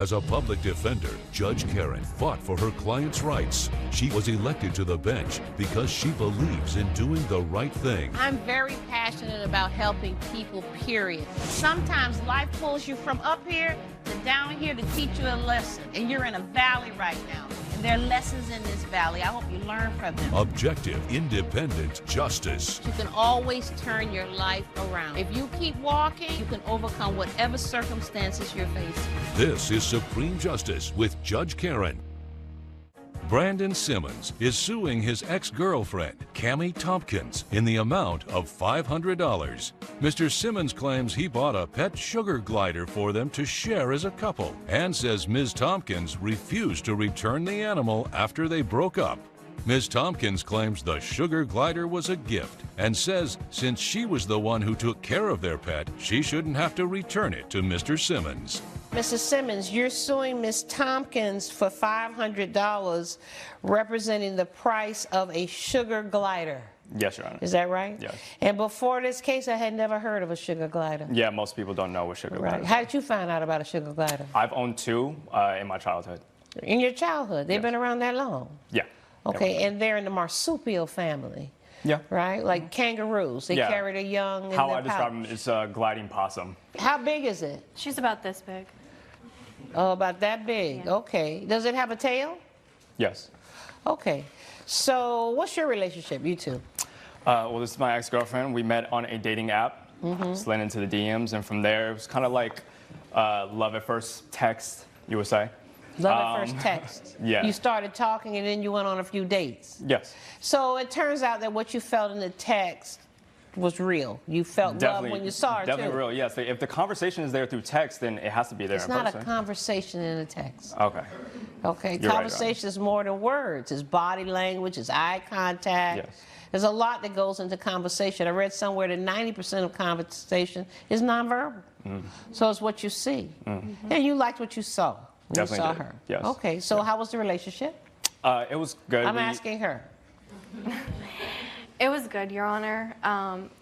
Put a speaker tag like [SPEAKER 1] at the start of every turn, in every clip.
[SPEAKER 1] As a public defender, Judge Karen fought for her client's rights. She was elected to the bench because she believes in doing the right thing.
[SPEAKER 2] I'm very passionate about helping people, period. Sometimes life pulls you from up here to down here to teach you a lesson, and you're in a valley right now. And there are lessons in this valley. I hope you learn from them.
[SPEAKER 1] Objective, independent justice.
[SPEAKER 2] You can always turn your life around. If you keep walking, you can overcome whatever circumstances you're facing.
[SPEAKER 1] This is Supreme Justice with Judge Karen. Brandon Simmons is suing his ex-girlfriend, Cammie Tompkins, in the amount of $500. Mr. Simmons claims he bought a pet sugar glider for them to share as a couple and says Ms. Tompkins refused to return the animal after they broke up. Ms. Tompkins claims the sugar glider was a gift and says since she was the one who took care of their pet, she shouldn't have to return it to Mr. Simmons.
[SPEAKER 2] Mrs. Simmons, you're suing Ms. Tompkins for $500 representing the price of a sugar glider.
[SPEAKER 3] Yes, Your Honor.
[SPEAKER 2] Is that right?
[SPEAKER 3] Yes.
[SPEAKER 2] And before this case, I had never heard of a sugar glider.
[SPEAKER 3] Yeah, most people don't know what sugar glider
[SPEAKER 2] Right.
[SPEAKER 3] is.
[SPEAKER 2] How did you find out about a sugar glider?
[SPEAKER 3] I've owned two in my childhood.
[SPEAKER 2] In your childhood? They've
[SPEAKER 3] Yes.
[SPEAKER 2] been around that long?
[SPEAKER 3] Yeah.
[SPEAKER 2] Okay, and they're in the marsupial family.
[SPEAKER 3] Yeah.
[SPEAKER 2] Right? Like kangaroos. They
[SPEAKER 3] Yeah.
[SPEAKER 2] carry their young in
[SPEAKER 3] How
[SPEAKER 2] their
[SPEAKER 3] I describe
[SPEAKER 2] pouch.
[SPEAKER 3] them is a gliding possum.
[SPEAKER 2] How big is it?
[SPEAKER 4] She's about this big.
[SPEAKER 2] Oh, about that big.
[SPEAKER 4] Yeah.
[SPEAKER 2] Okay. Does it have a tail?
[SPEAKER 3] Yes.
[SPEAKER 2] Okay. So what's your relationship, you two?
[SPEAKER 3] Well, this is my ex-girlfriend. We met on a dating app, slid into the DMs, and from there it was kind of like love at first text, you would say.
[SPEAKER 2] Love at first text.
[SPEAKER 3] yeah.
[SPEAKER 2] You started talking and then you went on a few dates.
[SPEAKER 3] Yes.
[SPEAKER 2] So it turns out that what you felt in the text was real. You felt love when you saw her
[SPEAKER 3] Definitely
[SPEAKER 2] too.
[SPEAKER 3] real, yes. If the conversation is there through text, then it has to be there
[SPEAKER 2] It's
[SPEAKER 3] in
[SPEAKER 2] not
[SPEAKER 3] person.
[SPEAKER 2] a conversation in a text.
[SPEAKER 3] Okay.
[SPEAKER 2] Okay,
[SPEAKER 3] You're right,
[SPEAKER 2] conversation is more than words. It's body language, it's eye contact.
[SPEAKER 3] Yes.
[SPEAKER 2] There's a lot that goes into conversation. I read somewhere that 90% of conversation is nonverbal. So it's what you see. And you liked what you saw when
[SPEAKER 3] Definitely
[SPEAKER 2] you saw
[SPEAKER 3] did,
[SPEAKER 2] her.
[SPEAKER 3] yes.
[SPEAKER 2] Okay, so how was the relationship?
[SPEAKER 3] It was good.
[SPEAKER 2] I'm asking her.
[SPEAKER 4] It was good, Your Honor,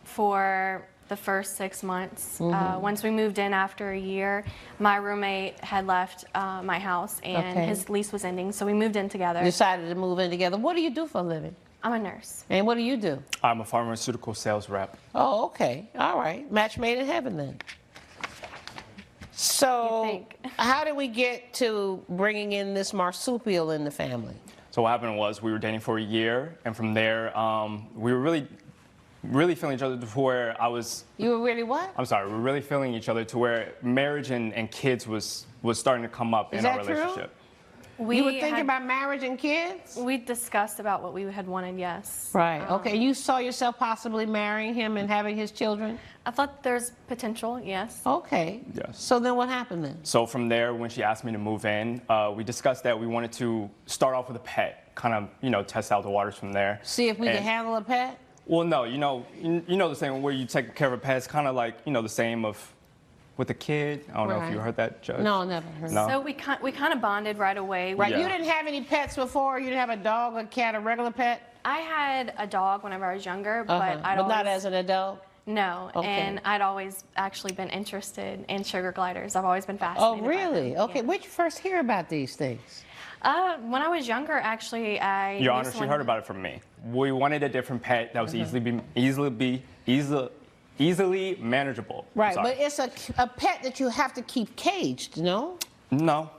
[SPEAKER 4] for the first 6 months. Once we moved in after a year, my roommate had left my house and
[SPEAKER 2] Okay.
[SPEAKER 4] his lease was ending, so we moved in together.
[SPEAKER 2] Decided to move in together. What do you do for a living?
[SPEAKER 4] I'm a nurse.
[SPEAKER 2] And what do you do?
[SPEAKER 3] I'm a pharmaceutical sales rep.
[SPEAKER 2] Oh, okay. All right. Match made in heaven then. So,
[SPEAKER 4] You'd think.
[SPEAKER 2] how did we get to bringing in this marsupial in the family?
[SPEAKER 3] So what happened was we were dating for a year, and from there we were really feeling each other to where I was.
[SPEAKER 2] You were really what?
[SPEAKER 3] I'm sorry, we were really feeling each other to where marriage and kids was starting to come up
[SPEAKER 2] Is
[SPEAKER 3] in our
[SPEAKER 2] that true?
[SPEAKER 3] relationship.
[SPEAKER 2] You were thinking about marriage and kids?
[SPEAKER 4] We discussed about what we had wanted, yes.
[SPEAKER 2] Right. Okay. You saw yourself possibly marrying him and having his children?
[SPEAKER 4] I thought there's potential, yes.
[SPEAKER 2] Okay.
[SPEAKER 3] Yes.
[SPEAKER 2] So then what happened then?
[SPEAKER 3] So from there, when she asked me to move in, we discussed that we wanted to start off with a pet, kind of test out the waters from there.
[SPEAKER 2] See if we can
[SPEAKER 3] And-
[SPEAKER 2] handle a pet?
[SPEAKER 3] Well, no, you know the same where you take care of a pet. It's kind of like the same of with a kid. I don't know if you
[SPEAKER 2] Right.
[SPEAKER 3] heard that, Judge.
[SPEAKER 2] No, never heard.
[SPEAKER 3] No.
[SPEAKER 4] So we kind of bonded right away.
[SPEAKER 2] Right.
[SPEAKER 3] Yeah.
[SPEAKER 2] You didn't have any pets before? You didn't have a dog, a cat, a regular pet?
[SPEAKER 4] I had a dog whenever I was younger, but I'd
[SPEAKER 2] But not
[SPEAKER 4] always-
[SPEAKER 2] as an adult?
[SPEAKER 4] No,
[SPEAKER 2] Okay.
[SPEAKER 4] and I'd always actually been interested in sugar gliders. I've always been
[SPEAKER 2] Oh,
[SPEAKER 4] fascinated by
[SPEAKER 2] really?
[SPEAKER 4] them.
[SPEAKER 2] Okay.
[SPEAKER 4] Yeah.
[SPEAKER 2] Where'd you first hear about these things?
[SPEAKER 4] When I was younger, actually, I
[SPEAKER 3] Your
[SPEAKER 4] knew
[SPEAKER 3] Honor, she
[SPEAKER 4] someone-
[SPEAKER 3] heard about it from me. We wanted a different pet that was easily manageable. I'm
[SPEAKER 2] Right.
[SPEAKER 3] sorry.
[SPEAKER 2] But it's a pet that you have to keep caged, no?
[SPEAKER 3] No.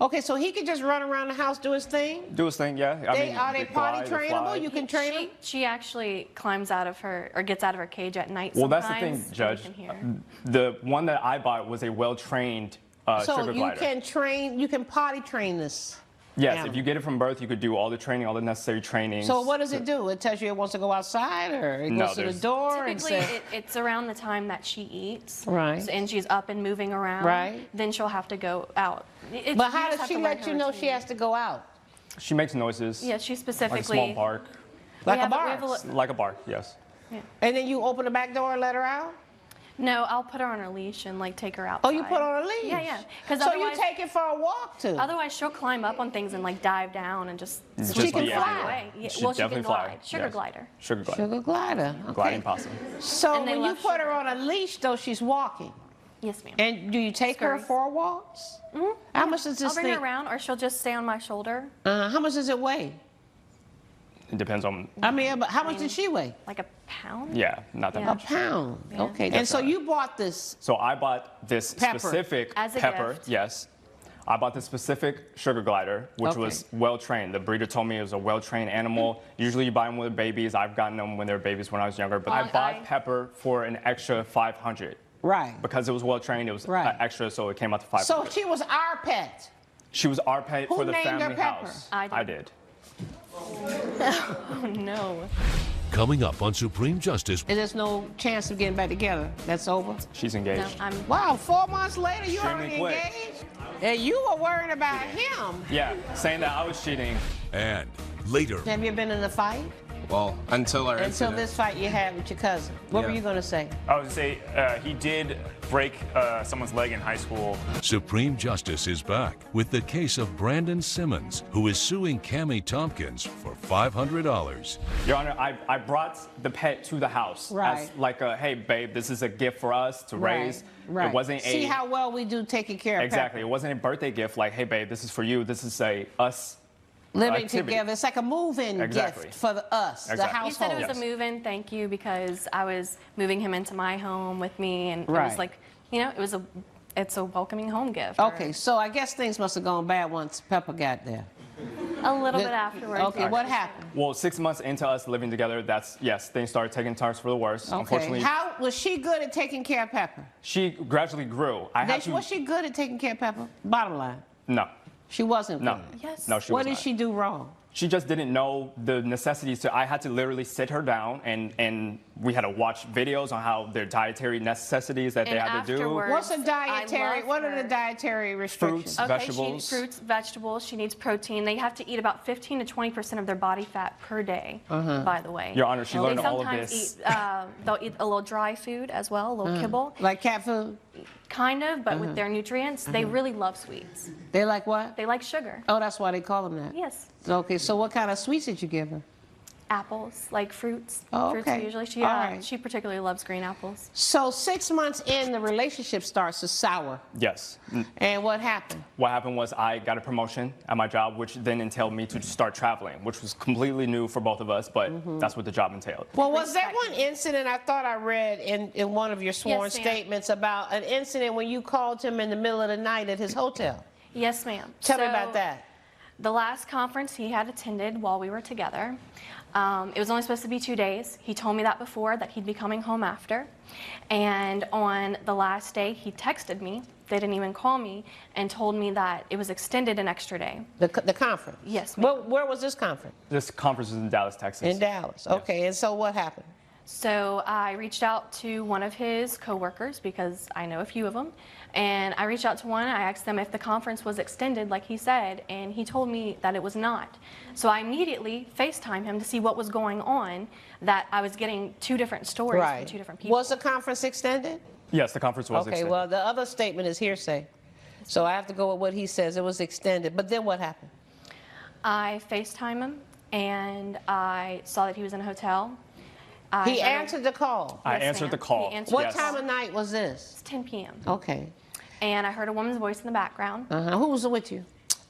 [SPEAKER 2] Okay, so he can just run around the house, do his thing?
[SPEAKER 3] Do his thing, yeah.
[SPEAKER 2] Are they potty
[SPEAKER 3] fly.
[SPEAKER 2] trainable? You can train them?
[SPEAKER 4] She actually climbs out of her, or gets out of her cage at night
[SPEAKER 3] Well, that's
[SPEAKER 4] sometimes.
[SPEAKER 3] the thing,
[SPEAKER 4] and we
[SPEAKER 3] Judge.
[SPEAKER 4] can hear.
[SPEAKER 3] The one that I bought was a well-trained
[SPEAKER 2] So
[SPEAKER 3] sugar
[SPEAKER 2] you
[SPEAKER 3] glider.
[SPEAKER 2] can train, you can potty train this.
[SPEAKER 3] Yes,
[SPEAKER 2] animal.
[SPEAKER 3] if you get it from birth, you could do all the training, all the necessary trainings.
[SPEAKER 2] So what does it do? It tells you it wants to go outside, or it
[SPEAKER 3] No,
[SPEAKER 2] goes to the
[SPEAKER 3] there's-
[SPEAKER 2] door and
[SPEAKER 4] Typically,
[SPEAKER 2] says,
[SPEAKER 4] it's around the time that she eats.
[SPEAKER 2] Right.
[SPEAKER 4] And she's up and moving around.
[SPEAKER 2] Right.
[SPEAKER 4] Then she'll have to go out.
[SPEAKER 2] but how does she let you know she has to go out?
[SPEAKER 3] She makes noises.
[SPEAKER 4] Yeah, she
[SPEAKER 3] Like a
[SPEAKER 4] specifically.
[SPEAKER 3] small bark.
[SPEAKER 2] Like a
[SPEAKER 4] we
[SPEAKER 2] bark?
[SPEAKER 4] have a
[SPEAKER 3] Like a bark, yes.
[SPEAKER 2] And then you open the back door and let her out?
[SPEAKER 4] No, I'll put her on a leash and like take her outside.
[SPEAKER 2] Oh, you put her on a leash?
[SPEAKER 4] Yeah, yeah. 'Cause
[SPEAKER 2] So you
[SPEAKER 4] otherwise-
[SPEAKER 2] take it for a walk too?
[SPEAKER 4] Otherwise, she'll climb up on things and like dive down and just.
[SPEAKER 2] She can
[SPEAKER 3] be
[SPEAKER 2] fly.
[SPEAKER 3] everywhere.
[SPEAKER 4] Away. Yeah,
[SPEAKER 3] She
[SPEAKER 4] well, she
[SPEAKER 3] definitely
[SPEAKER 4] can
[SPEAKER 3] fly.
[SPEAKER 4] glide. Sugar
[SPEAKER 3] yes.
[SPEAKER 4] glider.
[SPEAKER 3] Sugar glider.
[SPEAKER 2] Sugar glider. Okay.
[SPEAKER 3] Gliding possum.
[SPEAKER 2] So
[SPEAKER 4] And they
[SPEAKER 2] when you
[SPEAKER 4] love
[SPEAKER 2] put her on a leash, though, she's walking.
[SPEAKER 4] Yes, ma'am.
[SPEAKER 2] And do you take her
[SPEAKER 4] Scurries.
[SPEAKER 2] for walks? How much does
[SPEAKER 4] I'll
[SPEAKER 2] this
[SPEAKER 4] bring
[SPEAKER 2] thing?
[SPEAKER 4] her around, or she'll just stay on my shoulder,
[SPEAKER 2] How much does it weigh?
[SPEAKER 3] It depends on,
[SPEAKER 2] I mean, but how much does she weigh?
[SPEAKER 4] like a pound.
[SPEAKER 3] yeah, not that
[SPEAKER 4] Yeah.
[SPEAKER 2] A
[SPEAKER 3] much.
[SPEAKER 2] pound.
[SPEAKER 4] Yeah.
[SPEAKER 2] Okay.
[SPEAKER 3] Yes,
[SPEAKER 2] And so
[SPEAKER 3] ma'am.
[SPEAKER 2] you bought this.
[SPEAKER 3] So I bought this
[SPEAKER 2] Pepper.
[SPEAKER 3] specific
[SPEAKER 4] As a
[SPEAKER 3] pepper.
[SPEAKER 4] gift.
[SPEAKER 3] Yes. I bought this specific sugar glider, which
[SPEAKER 2] Okay.
[SPEAKER 3] was well trained. The breeder told me it was a well trained animal. Usually you buy them with babies. I've gotten them when they were babies when I was younger. But I
[SPEAKER 4] Well,
[SPEAKER 3] bought Pepper for an extra $500
[SPEAKER 2] Right.
[SPEAKER 3] because it was well trained. It was
[SPEAKER 2] Right.
[SPEAKER 3] extra, so it came out to $500.
[SPEAKER 2] So she was our pet.
[SPEAKER 3] She was our pet
[SPEAKER 2] Who
[SPEAKER 3] for the
[SPEAKER 2] named her
[SPEAKER 3] family
[SPEAKER 2] Pepper?
[SPEAKER 3] house.
[SPEAKER 4] I did.
[SPEAKER 3] did.
[SPEAKER 4] Oh no.
[SPEAKER 1] Coming up on Supreme Justice,
[SPEAKER 2] And there's no chance of getting back together. That's over.
[SPEAKER 3] She's
[SPEAKER 4] No,
[SPEAKER 3] engaged.
[SPEAKER 4] I'm.
[SPEAKER 2] Wow, 4 months later, you
[SPEAKER 3] Extremely
[SPEAKER 2] already
[SPEAKER 3] quick.
[SPEAKER 2] engaged? And you were worried about him.
[SPEAKER 3] Yeah, saying that I was cheating.
[SPEAKER 1] and later,
[SPEAKER 2] Have you been in a fight?
[SPEAKER 5] Well, until our
[SPEAKER 2] Until
[SPEAKER 5] incident.
[SPEAKER 2] this fight you had with your cousin. What were
[SPEAKER 5] Yeah.
[SPEAKER 2] you going to say?
[SPEAKER 6] I was gonna say he did break someone's leg in high school.
[SPEAKER 1] Supreme Justice is back with the case of Brandon Simmons, who is suing Cammie Tompkins for $500.
[SPEAKER 3] Your Honor, I brought the pet to the house
[SPEAKER 2] Right.
[SPEAKER 3] as like a, hey, babe, this is a gift for us to raise.
[SPEAKER 2] Right.
[SPEAKER 3] It wasn't
[SPEAKER 2] See
[SPEAKER 3] a
[SPEAKER 2] how well we do taking care of
[SPEAKER 3] exactly. It
[SPEAKER 2] Pepper.
[SPEAKER 3] wasn't a birthday gift like, hey, babe, this is for you. This is a us.
[SPEAKER 2] Living
[SPEAKER 3] activity.
[SPEAKER 2] together. It's like a move-in
[SPEAKER 3] Exactly.
[SPEAKER 2] gift for us, the
[SPEAKER 3] Exactly.
[SPEAKER 4] You
[SPEAKER 2] household.
[SPEAKER 4] said it was
[SPEAKER 3] Yes.
[SPEAKER 4] a move-in thank you because I was moving him into my home with me, and it
[SPEAKER 2] Right.
[SPEAKER 4] was like, you know, it's a welcoming home gift.
[SPEAKER 2] Okay, so I guess things must have gone bad once Pepper got there.
[SPEAKER 4] A little bit afterwards.
[SPEAKER 2] Okay, what happened?
[SPEAKER 3] Well, 6 months into us living together, yes, things started taking turns for the worse.
[SPEAKER 2] Okay.
[SPEAKER 3] Unfortunately,
[SPEAKER 2] How was she good at taking care of Pepper?
[SPEAKER 3] she gradually grew. I had to.
[SPEAKER 2] Was she good at taking care of Pepper? Bottom line,
[SPEAKER 3] No,
[SPEAKER 2] she wasn't.
[SPEAKER 3] no,
[SPEAKER 2] good.
[SPEAKER 4] Yes.
[SPEAKER 3] no. She
[SPEAKER 2] What
[SPEAKER 3] was
[SPEAKER 2] did
[SPEAKER 3] not.
[SPEAKER 2] she do wrong?
[SPEAKER 3] She just didn't know the necessities. I had to literally sit her down and we had to watch videos on how their dietary necessities that they
[SPEAKER 4] And
[SPEAKER 3] had to do.
[SPEAKER 4] afterwards-
[SPEAKER 2] What's a
[SPEAKER 4] I
[SPEAKER 2] dietary?
[SPEAKER 4] love
[SPEAKER 2] What are
[SPEAKER 4] her.
[SPEAKER 2] the dietary restrictions?
[SPEAKER 3] Fruits.
[SPEAKER 4] Okay,
[SPEAKER 3] Vegetables.
[SPEAKER 4] she needs fruits, vegetables. She needs protein. They have to eat about 15 to 20% of their body fat per day. By the way,
[SPEAKER 3] Your Honor, she learned
[SPEAKER 4] they
[SPEAKER 3] all of
[SPEAKER 4] sometimes
[SPEAKER 3] this.
[SPEAKER 4] they'll eat a little dry food as well, a little kibble,
[SPEAKER 2] Like cat food?
[SPEAKER 4] kind of, but with their nutrients. They really love sweets.
[SPEAKER 2] They like what?
[SPEAKER 4] They like sugar.
[SPEAKER 2] Oh, that's why they call them that.
[SPEAKER 4] Yes.
[SPEAKER 2] Okay, so what kind of sweets did you give her?
[SPEAKER 4] Apples, like fruits.
[SPEAKER 2] Oh,
[SPEAKER 4] Fruits
[SPEAKER 2] okay.
[SPEAKER 4] usually.
[SPEAKER 2] All right.
[SPEAKER 4] She particularly loves green apples.
[SPEAKER 2] So 6 months in, the relationship starts to sour.
[SPEAKER 3] Yes.
[SPEAKER 2] And what happened?
[SPEAKER 3] What happened was I got a promotion at my job, which then entailed me to start traveling, which was completely new for both of us, but that's what the job entailed.
[SPEAKER 2] Well, was there
[SPEAKER 4] Respect.
[SPEAKER 2] one incident I thought I read in one of your sworn
[SPEAKER 4] Yes, ma'am.
[SPEAKER 2] statements about an incident when you called him in the middle of the night at his hotel?
[SPEAKER 4] Yes, ma'am.
[SPEAKER 2] Tell me
[SPEAKER 4] So,
[SPEAKER 2] about that.
[SPEAKER 4] The last conference he had attended while we were together, it was only supposed to be 2 days. He told me that before, that he'd be coming home after. And on the last day, he texted me. They didn't even call me, and told me that it was extended an extra day.
[SPEAKER 2] The conference?
[SPEAKER 4] Yes, ma'am.
[SPEAKER 2] Where was this conference?
[SPEAKER 3] This conference was in Dallas, Texas.
[SPEAKER 2] In Dallas. Okay, and so what happened?
[SPEAKER 4] So I reached out to one of his coworkers, because I know a few of them, and I reached out to one. I asked them if the conference was extended like he said, and he told me that it was not. So I immediately FaceTimed him to see what was going on, that I was getting two different stories from two different people.
[SPEAKER 2] Was the conference extended?
[SPEAKER 3] Yes, the conference was
[SPEAKER 2] Okay,
[SPEAKER 3] extended.
[SPEAKER 2] well, the other statement is hearsay. So I have to go with what he says. It was extended. But then what happened?
[SPEAKER 4] I FaceTimed him, and I saw that he was in a hotel. I
[SPEAKER 2] He
[SPEAKER 4] heard a-
[SPEAKER 2] answered the call.
[SPEAKER 3] I
[SPEAKER 4] Yes,
[SPEAKER 3] answered
[SPEAKER 4] ma'am.
[SPEAKER 3] the call.
[SPEAKER 4] He answered
[SPEAKER 2] What
[SPEAKER 3] Yes.
[SPEAKER 2] time of night was this?
[SPEAKER 4] It's 10 p.m.
[SPEAKER 2] Okay.
[SPEAKER 4] And I heard a woman's voice in the background.
[SPEAKER 2] Who was with you?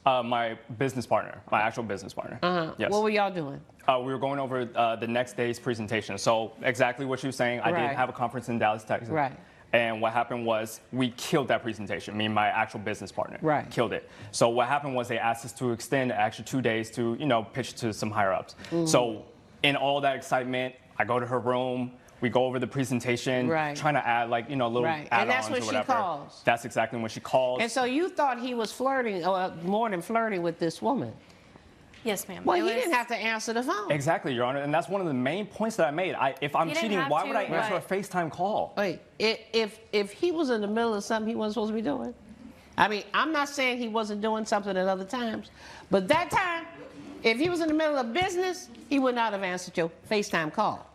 [SPEAKER 3] My business partner, my actual business partner. Yes.
[SPEAKER 2] What were y'all doing?
[SPEAKER 3] We were going over the next day's presentation. So exactly what you were saying, I
[SPEAKER 2] Right.
[SPEAKER 3] did have a conference in Dallas, Texas.
[SPEAKER 2] Right.
[SPEAKER 3] And what happened was we killed that presentation, me and my actual business partner.
[SPEAKER 2] Right.
[SPEAKER 3] Killed it. So what happened was they asked us to extend the extra 2 days to, pitch to some higher ups. So in all that excitement, I go to her room, we go over the presentation,
[SPEAKER 2] Right.
[SPEAKER 3] trying to add little
[SPEAKER 2] Right.
[SPEAKER 3] add-ons
[SPEAKER 2] And that's when
[SPEAKER 3] or
[SPEAKER 2] she
[SPEAKER 3] whatever.
[SPEAKER 2] calls.
[SPEAKER 3] That's exactly when she calls.
[SPEAKER 2] And so you thought he was flirting, or more than flirting, with this woman.
[SPEAKER 4] Yes, ma'am.
[SPEAKER 2] Well,
[SPEAKER 4] It
[SPEAKER 2] he
[SPEAKER 4] was-
[SPEAKER 2] didn't have to answer the phone.
[SPEAKER 3] Exactly, Your Honor, and that's one of the main points that I made. If I'm
[SPEAKER 4] He didn't
[SPEAKER 3] cheating,
[SPEAKER 4] have
[SPEAKER 3] why
[SPEAKER 4] to,
[SPEAKER 3] would I answer a
[SPEAKER 4] but-
[SPEAKER 3] FaceTime call?
[SPEAKER 2] Wait, if he was in the middle of something he wasn't supposed to be doing, I mean, I'm not saying he wasn't doing something at other times, but that time, if he was in the middle of business, he would not have answered your FaceTime call.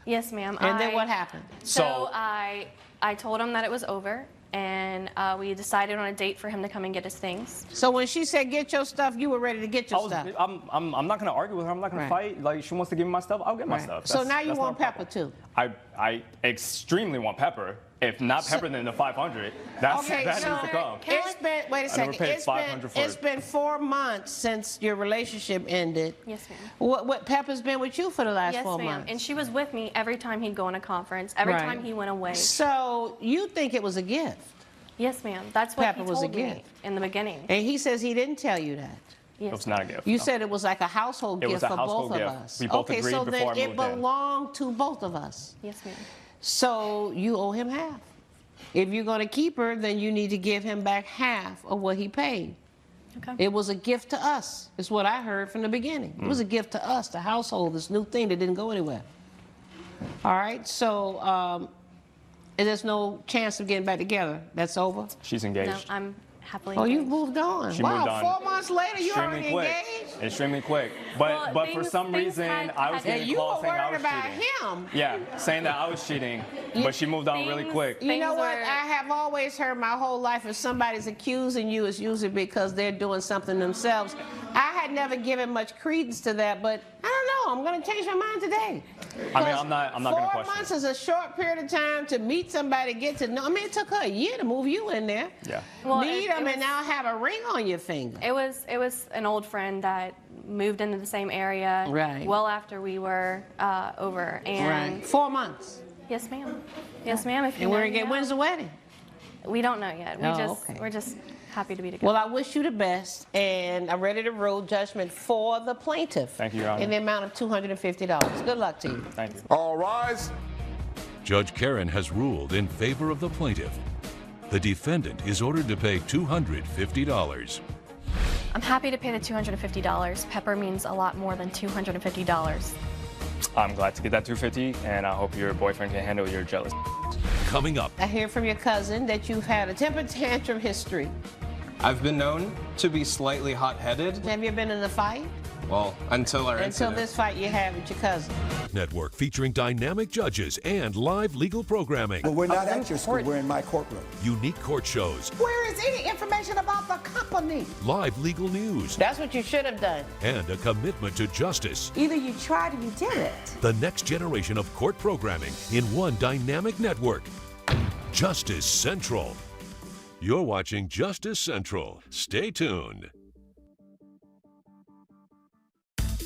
[SPEAKER 4] Yes, ma'am.
[SPEAKER 2] And then what happened?
[SPEAKER 4] So
[SPEAKER 3] So-
[SPEAKER 4] I told him that it was over, and we decided on a date for him to come and get his things.
[SPEAKER 2] So when she said get your stuff, you were ready to get your stuff.
[SPEAKER 3] I'm not going to argue with her. I'm not going
[SPEAKER 2] Right.
[SPEAKER 3] to fight. Like, she wants to give me my stuff, I'll get my
[SPEAKER 2] Right.
[SPEAKER 3] stuff.
[SPEAKER 2] So
[SPEAKER 3] That's-
[SPEAKER 2] now you
[SPEAKER 3] that's not
[SPEAKER 2] want
[SPEAKER 3] a problem.
[SPEAKER 2] Pepper too.
[SPEAKER 3] I extremely want Pepper. If not Pepper, then the 500. That needs to come.
[SPEAKER 2] Wait a second. It's been 4 months since your relationship ended.
[SPEAKER 4] Yes, ma'am.
[SPEAKER 2] What Pepper's been with you for the last 4
[SPEAKER 4] Yes, ma'am.
[SPEAKER 2] months?
[SPEAKER 4] And she was with me every time he'd go on a conference, every
[SPEAKER 2] Right.
[SPEAKER 4] time he went away.
[SPEAKER 2] So you think it was a gift?
[SPEAKER 4] Yes, ma'am. That's what
[SPEAKER 2] Pepper
[SPEAKER 4] he
[SPEAKER 2] was a
[SPEAKER 4] told me
[SPEAKER 2] gift.
[SPEAKER 4] in the beginning.
[SPEAKER 2] And he says he didn't tell you that.
[SPEAKER 3] It was not a gift.
[SPEAKER 2] You
[SPEAKER 3] no.
[SPEAKER 2] said it was like a household
[SPEAKER 3] It
[SPEAKER 2] gift
[SPEAKER 3] was a
[SPEAKER 2] for
[SPEAKER 3] household
[SPEAKER 2] both of
[SPEAKER 3] gift.
[SPEAKER 2] us.
[SPEAKER 3] We both
[SPEAKER 2] okay,
[SPEAKER 3] agreed
[SPEAKER 2] so
[SPEAKER 3] before
[SPEAKER 2] then
[SPEAKER 3] I
[SPEAKER 2] it
[SPEAKER 3] moved in.
[SPEAKER 2] belonged to both of us.
[SPEAKER 4] Yes, ma'am.
[SPEAKER 2] So you owe him half. If you're going to keep her, then you need to give him back half of what he paid.
[SPEAKER 4] Okay.
[SPEAKER 2] It was a gift to us, is what I heard from the beginning. It was a gift to us, the household, this new thing that didn't go anywhere. All right, so there's no chance of getting back together. That's over?
[SPEAKER 3] She's engaged.
[SPEAKER 4] No, I'm happily
[SPEAKER 2] Oh,
[SPEAKER 4] engaged.
[SPEAKER 2] you've moved on.
[SPEAKER 3] She
[SPEAKER 2] wow,
[SPEAKER 3] moved on
[SPEAKER 2] 4 months later, you're
[SPEAKER 3] extremely
[SPEAKER 2] already
[SPEAKER 3] quick.
[SPEAKER 2] engaged?
[SPEAKER 3] Extremely quick. But
[SPEAKER 4] Well,
[SPEAKER 3] but for
[SPEAKER 4] things-
[SPEAKER 3] some
[SPEAKER 4] things
[SPEAKER 3] reason,
[SPEAKER 4] had-
[SPEAKER 3] I was
[SPEAKER 4] had-
[SPEAKER 2] And
[SPEAKER 3] getting
[SPEAKER 2] you
[SPEAKER 3] calls
[SPEAKER 2] were
[SPEAKER 3] saying I
[SPEAKER 2] worried
[SPEAKER 3] was
[SPEAKER 2] about
[SPEAKER 3] cheating.
[SPEAKER 2] him.
[SPEAKER 3] Yeah, saying that I was cheating, but she moved on really
[SPEAKER 4] Things-
[SPEAKER 3] quick.
[SPEAKER 2] You know
[SPEAKER 4] Things
[SPEAKER 2] what?
[SPEAKER 4] are-
[SPEAKER 2] I have always heard my whole life if somebody's accusing you, it's usually because they're doing something themselves. I had never given much credence to that, but I don't know. I'm going to change my mind today.
[SPEAKER 3] I mean, I'm not gonna
[SPEAKER 2] 4
[SPEAKER 3] question
[SPEAKER 2] months
[SPEAKER 3] it.
[SPEAKER 2] is a short period of time to meet somebody, get to know. I mean, it took her a year to move you in there.
[SPEAKER 3] Yeah.
[SPEAKER 4] Well,
[SPEAKER 2] Meet
[SPEAKER 4] it
[SPEAKER 2] them
[SPEAKER 4] was-
[SPEAKER 2] and now have a ring on your finger.
[SPEAKER 4] It was an old friend that moved into the same area
[SPEAKER 2] Right.
[SPEAKER 4] well after we were over. And
[SPEAKER 2] Right. 4 months.
[SPEAKER 4] yes, ma'am. Yes, ma'am. If you
[SPEAKER 2] And
[SPEAKER 4] know,
[SPEAKER 2] we're
[SPEAKER 4] you
[SPEAKER 2] going to get,
[SPEAKER 4] know.
[SPEAKER 2] when's the wedding?
[SPEAKER 4] We don't know yet.
[SPEAKER 2] Okay.
[SPEAKER 4] We're just happy to be together.
[SPEAKER 2] Well, I wish you the best, and I'm ready to rule judgment for the plaintiff.
[SPEAKER 3] Thank you, Your Honor.
[SPEAKER 2] In the amount of $250. Good luck to you.
[SPEAKER 3] Thank you.
[SPEAKER 5] All rise.
[SPEAKER 1] Judge Karen has ruled in favor of the plaintiff. The defendant is ordered to pay $250.
[SPEAKER 4] I'm happy to pay the $250. Pepper means a lot more than $250.
[SPEAKER 3] I'm glad to get that 250, and I hope your boyfriend can handle your jealous.
[SPEAKER 1] Coming up,
[SPEAKER 2] I hear from your cousin that you've had a temper tantrum history.
[SPEAKER 7] I've been known to be slightly hot-headed.
[SPEAKER 2] Have you been in a fight?
[SPEAKER 7] Well, until our
[SPEAKER 2] Until
[SPEAKER 7] incident.
[SPEAKER 2] this fight you had with your cousin.
[SPEAKER 1] network featuring dynamic judges and live legal programming.
[SPEAKER 8] Well, we're not at your school. We're in my courtroom.
[SPEAKER 1] Unique court shows,
[SPEAKER 2] Where is any information about the company?
[SPEAKER 1] live legal news,
[SPEAKER 2] That's what you should have done.
[SPEAKER 1] and a commitment to justice.
[SPEAKER 2] Either you tried or you did it.
[SPEAKER 1] The next generation of court programming in one dynamic network. Justice Central. You're watching Justice Central. Stay tuned.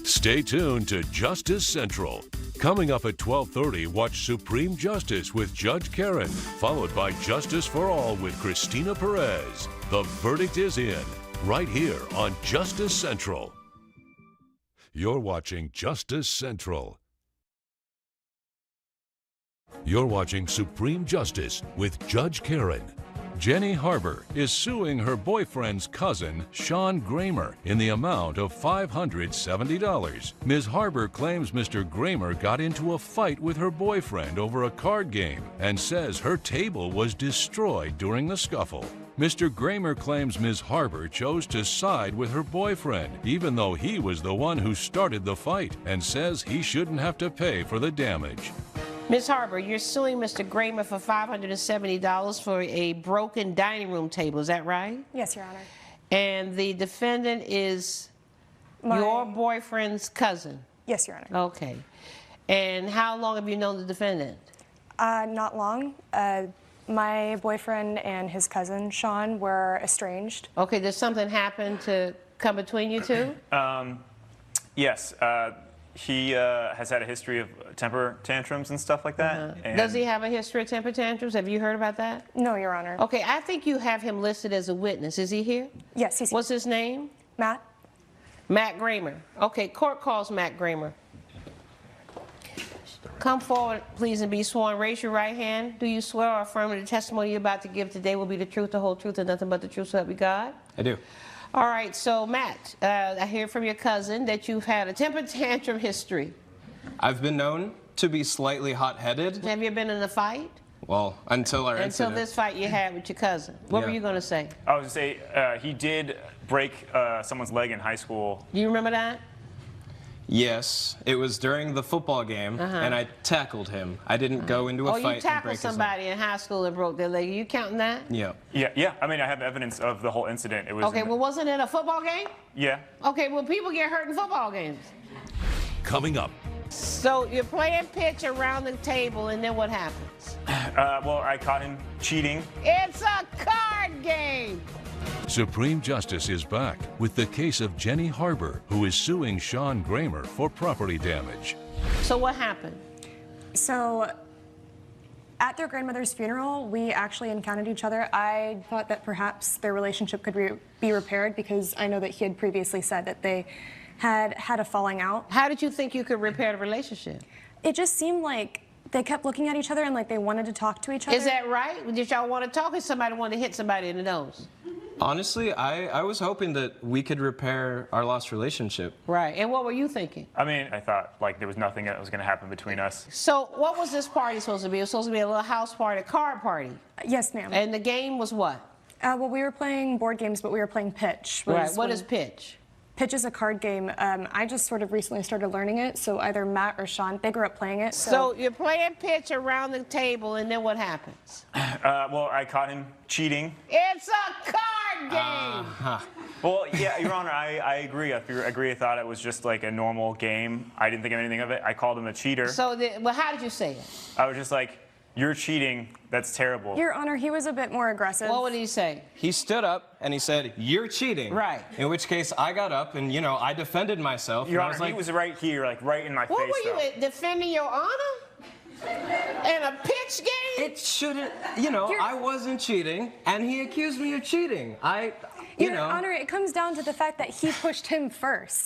[SPEAKER 1] Stay tuned to Justice Central. Coming up at 12:30, watch Supreme Justice with Judge Karen, followed by Justice for All with Christina Perez. The verdict is in, right here on Justice Central. You're watching Justice Central. You're watching Supreme Justice with Judge Karen. Jenny Harbour is suing her boyfriend's cousin, Sean Gramer, in the amount of $570. Ms. Harbour claims Mr. Gramer got into a fight with her boyfriend over a card game and says her table was destroyed during the scuffle. Mr. Gramer claims Ms. Harbour chose to side with her boyfriend, even though he was the one who started the fight, and says he shouldn't have to pay for the damage.
[SPEAKER 2] Ms. Harbour, you're suing Mr. Gramer for $570 for a broken dining room table. Is that right?
[SPEAKER 9] Yes, Your Honor.
[SPEAKER 2] And the defendant is your boyfriend's cousin.
[SPEAKER 9] Yes, Your Honor.
[SPEAKER 2] Okay. And how long have you known the defendant?
[SPEAKER 9] Not long. My boyfriend and his cousin, Sean, were estranged.
[SPEAKER 2] Okay, did something happen to come between you two?
[SPEAKER 6] Yes. He has had a history of temper tantrums and stuff like that. And
[SPEAKER 2] Does he have a history of temper tantrums? Have you heard about that?
[SPEAKER 9] No, Your Honor.
[SPEAKER 2] Okay, I think you have him listed as a witness. Is he here?
[SPEAKER 9] Yes, he's
[SPEAKER 2] What's his name?
[SPEAKER 9] Matt.
[SPEAKER 2] Matt Gramer. Okay, court calls Matt Gramer. Come forward, please, and be sworn. Raise your right hand. Do you swear or affirm that the testimony you're about to give today will be the truth, the whole truth, and nothing but the truth, so help you God?
[SPEAKER 7] I do.
[SPEAKER 2] All right, so Matt, I hear from your cousin that you've had a temper tantrum history.
[SPEAKER 7] I've been known to be slightly hot-headed.
[SPEAKER 2] Have you been in a fight?
[SPEAKER 7] Well, until our
[SPEAKER 2] Until
[SPEAKER 7] incident.
[SPEAKER 2] this fight you had with your cousin. What were
[SPEAKER 7] Yeah.
[SPEAKER 2] you going to say?
[SPEAKER 6] I was going to say, he did break someone's leg in high school.
[SPEAKER 2] Do you remember that?
[SPEAKER 7] Yes, it was during the football game, and I tackled him. I didn't go into a
[SPEAKER 2] Oh,
[SPEAKER 7] fight
[SPEAKER 2] you
[SPEAKER 7] and
[SPEAKER 2] tackled
[SPEAKER 7] break his leg.
[SPEAKER 2] somebody in high school and broke their leg. Are you counting that?
[SPEAKER 7] Yeah.
[SPEAKER 6] Yeah. I mean, I have evidence of the whole incident. It was.
[SPEAKER 2] Okay, well, wasn't it a football game?
[SPEAKER 6] Yeah.
[SPEAKER 2] Okay, well, people get hurt in football games.
[SPEAKER 1] Coming up,
[SPEAKER 2] So you're playing pitch around the table, and then what happens?
[SPEAKER 6] Well, I caught him cheating.
[SPEAKER 2] It's a card game.
[SPEAKER 1] Supreme Justice is back with the case of Jenny Harbor, who is suing Sean Gramer for property damage.
[SPEAKER 2] So what happened?
[SPEAKER 9] So at their grandmother's funeral, we actually encountered each other. I thought that perhaps their relationship could be repaired because I know that he had previously said that they had a falling out.
[SPEAKER 2] How did you think you could repair the relationship?
[SPEAKER 9] It just seemed like they kept looking at each other and like they wanted to talk to each other.
[SPEAKER 2] Is that right? Did y'all want to talk, or somebody wanted to hit somebody in the nose?
[SPEAKER 7] Honestly, I was hoping that we could repair our lost relationship.
[SPEAKER 2] Right. And what were you thinking?
[SPEAKER 6] I mean, I thought like there was nothing that was going to happen between us.
[SPEAKER 2] So what was this party supposed to be? It was supposed to be a little house party, a card party.
[SPEAKER 9] Yes, ma'am.
[SPEAKER 2] And the game was what?
[SPEAKER 9] Well, we were playing board games, but we were playing pitch.
[SPEAKER 2] Right. What is pitch?
[SPEAKER 9] Pitch is a card game. I just sort of recently started learning it, so either Matt or Sean, they grew up playing it.
[SPEAKER 2] So you're playing pitch around the table, and then what happens?
[SPEAKER 6] Well, I caught him cheating.
[SPEAKER 2] It's a card game.
[SPEAKER 6] Well, yeah, Your Honor, I agree. I thought it was just like a normal game. I didn't think of anything of it. I called him a cheater.
[SPEAKER 2] So, well, how did you say it?
[SPEAKER 6] I was just like, you're cheating. That's terrible.
[SPEAKER 9] Your Honor, he was a bit more aggressive.
[SPEAKER 2] What would he say?
[SPEAKER 7] He stood up and he said, "You're cheating."
[SPEAKER 2] Right.
[SPEAKER 7] In which case, I got up and, I defended myself.
[SPEAKER 6] Your
[SPEAKER 7] and I
[SPEAKER 6] Honor,
[SPEAKER 7] was like,
[SPEAKER 6] he was right here, like right in my
[SPEAKER 2] What
[SPEAKER 6] face.
[SPEAKER 2] were you defending your honor? In a pitch game?
[SPEAKER 7] it shouldn't, I wasn't cheating, and he accused me of cheating.
[SPEAKER 9] Your Honor, it comes down to the fact that he pushed him first.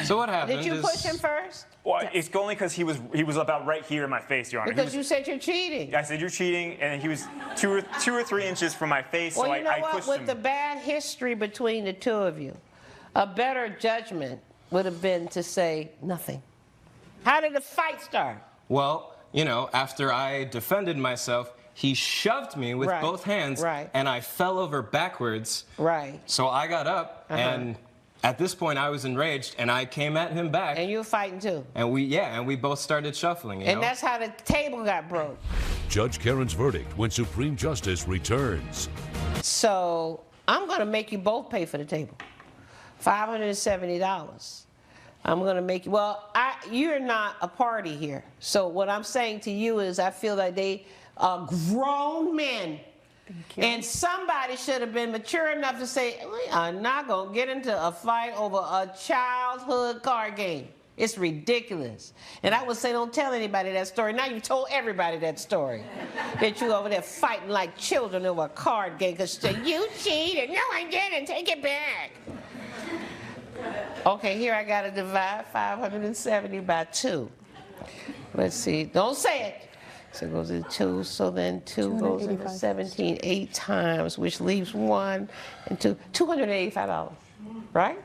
[SPEAKER 7] So what happened
[SPEAKER 2] Did you
[SPEAKER 7] is-
[SPEAKER 2] push him first?
[SPEAKER 6] Well, it's only because he was about right here in my face, Your Honor.
[SPEAKER 2] Because you said you're cheating.
[SPEAKER 6] I said you're cheating, and he was two or three inches from my face,
[SPEAKER 2] Well,
[SPEAKER 6] so
[SPEAKER 2] you know
[SPEAKER 6] I
[SPEAKER 2] what?
[SPEAKER 6] pushed
[SPEAKER 2] With
[SPEAKER 6] him.
[SPEAKER 2] the bad history between the two of you, a better judgment would have been to say nothing. How did the fight start?
[SPEAKER 7] Well, after I defended myself, he shoved me with
[SPEAKER 2] Right.
[SPEAKER 7] both hands,
[SPEAKER 2] Right.
[SPEAKER 7] and I fell over backwards.
[SPEAKER 2] Right.
[SPEAKER 7] So I got up, and at this point I was enraged, and I came at him back.
[SPEAKER 2] And you were fighting too.
[SPEAKER 7] And we both started shuffling.
[SPEAKER 2] And that's how the table got broke.
[SPEAKER 1] Judge Karen's verdict when Supreme Justice returns.
[SPEAKER 2] So I'm going to make you both pay for the table. $570. I'm going to make you, you're not a party here. So what I'm saying to you is I feel like they are grown men. And somebody should have been mature enough to say, we are not going to get into a fight over a childhood card game. It's ridiculous. And I would say, don't tell anybody that story. Now you've told everybody that story. That you over there fighting like children over a card game because you cheated. No, I didn't. Take it back. Okay, here I got to divide 570 by 2. Let's see. Don't say it. So it goes to 2, so then 2 goes into 17 8 times, which leaves 1 and 2. $285, right?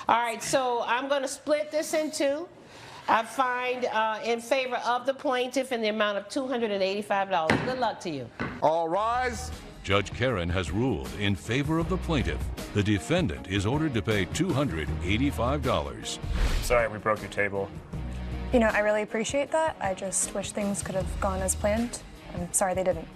[SPEAKER 2] All right, so I'm going to split this in 2. I find in favor of the plaintiff in the amount of $285. Good luck to you.
[SPEAKER 5] All rise.
[SPEAKER 1] Judge Karen has ruled in favor of the plaintiff. The defendant is ordered to pay $285.
[SPEAKER 6] Sorry, we broke your table.
[SPEAKER 9] I really appreciate that. I just wish things could have gone as planned. I'm sorry they didn't.